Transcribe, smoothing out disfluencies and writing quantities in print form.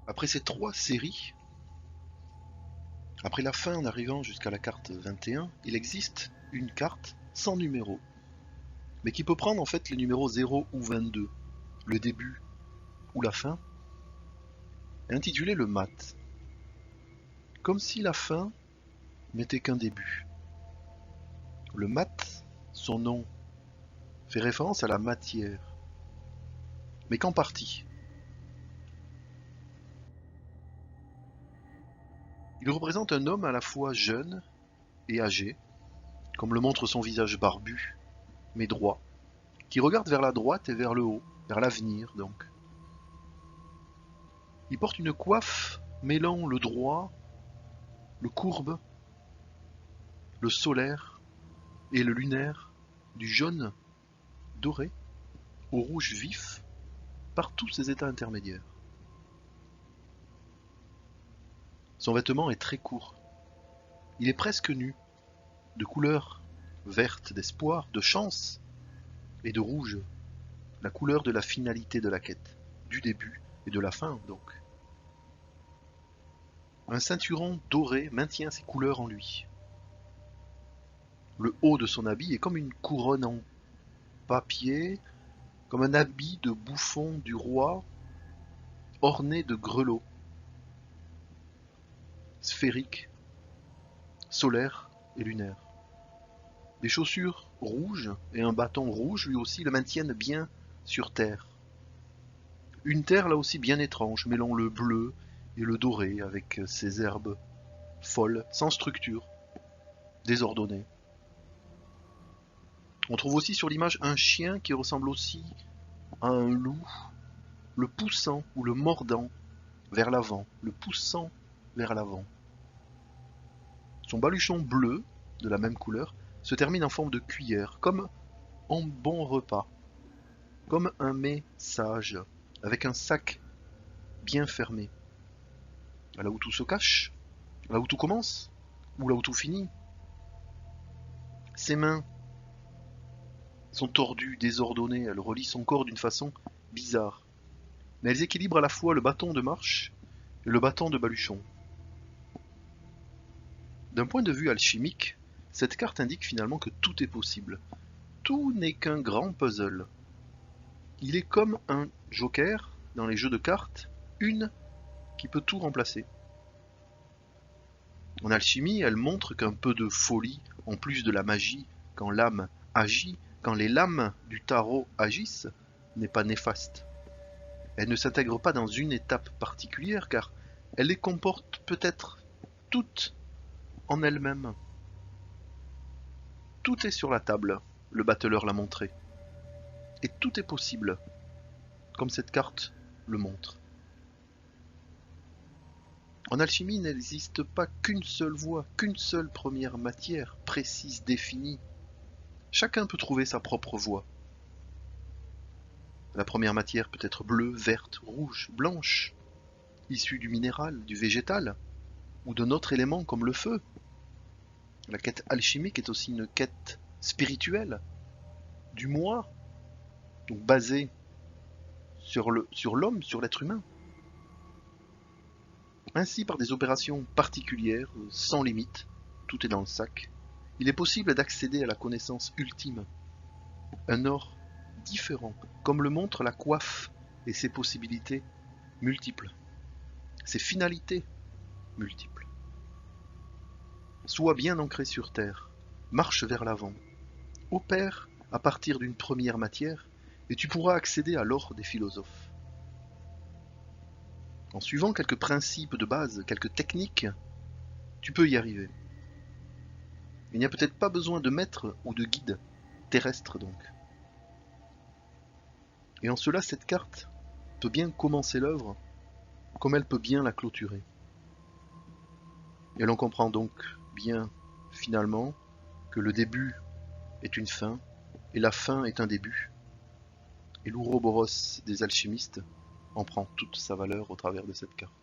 Après ces 3 séries, après la fin en arrivant jusqu'à la carte 21, il existe une carte sans numéro, mais qui peut prendre en fait les numéros 0 ou 22, le début ou la fin, et intitulée le mat, comme si la fin n'était qu'un début. Le mat, son nom, fait référence à la matière, mais qu'en partie. Il représente un homme à la fois jeune et âgé, comme le montre son visage barbu, mais droit, qui regarde vers la droite et vers le haut, vers l'avenir donc. Il porte une coiffe mêlant le droit, le courbe, le solaire et le lunaire, du jaune doré au rouge vif, par tous ces états intermédiaires. Son vêtement est très court. Il est presque nu, de couleur verte d'espoir, de chance, et de rouge, la couleur de la finalité de la quête, du début et de la fin donc. Un ceinturon doré maintient ces couleurs en lui. Le haut de son habit est comme une couronne en papier, comme un habit de bouffon du roi, orné de grelots, sphériques, solaires et lunaires. Des chaussures rouges et un bâton rouge lui aussi le maintiennent bien sur terre. Une terre là aussi bien étrange, mêlant le bleu et le doré avec ses herbes folles, sans structure, désordonnées. On trouve aussi sur l'image un chien qui ressemble aussi à un loup, le poussant ou le mordant vers l'avant, le poussant vers l'avant. Son baluchon bleu, de la même couleur, se termine en forme de cuillère, comme en bon repas, comme un mets sage, avec un sac bien fermé. Là où tout se cache, là où tout commence, ou là où tout finit. Ses mains sont tordues, désordonnées, elles relient son corps d'une façon bizarre. Mais elles équilibrent à la fois le bâton de marche et le bâton de baluchon. D'un point de vue alchimique, cette carte indique finalement que tout est possible. Tout n'est qu'un grand puzzle. Il est comme un joker dans les jeux de cartes, une qui peut tout remplacer. En alchimie, elle montre qu'un peu de folie, en plus de la magie, quand l'âme agit, quand les lames du tarot agissent, n'est pas néfaste. Elle ne s'intègre pas dans une étape particulière, car elle les comporte peut-être toutes en elles-mêmes. Tout est sur la table, le battleur l'a montré. Et tout est possible, comme cette carte le montre. En alchimie, il n'existe pas qu'une seule voie, qu'une seule première matière, précise, définie. Chacun peut trouver sa propre voie. La première matière peut être bleue, verte, rouge, blanche, issue du minéral, du végétal, ou d'un autre élément comme le feu. La quête alchimique est aussi une quête spirituelle, du moi, donc basée sur l'homme, sur l'être humain. Ainsi, par des opérations particulières, sans limite, tout est dans le sac, il est possible d'accéder à la connaissance ultime, un or différent, comme le montre la coiffe et ses possibilités multiples, ses finalités multiples. Sois bien ancré sur terre, marche vers l'avant, opère à partir d'une première matière, et tu pourras accéder à l'or des philosophes. En suivant quelques principes de base, quelques techniques, tu peux y arriver. Il n'y a peut-être pas besoin de maître ou de guide, terrestre donc. Et en cela, cette carte peut bien commencer l'œuvre, comme elle peut bien la clôturer. Et l'on comprend donc bien, finalement, que le début est une fin, et la fin est un début. Et l'Ouroboros des alchimistes en prend toute sa valeur au travers de cette carte.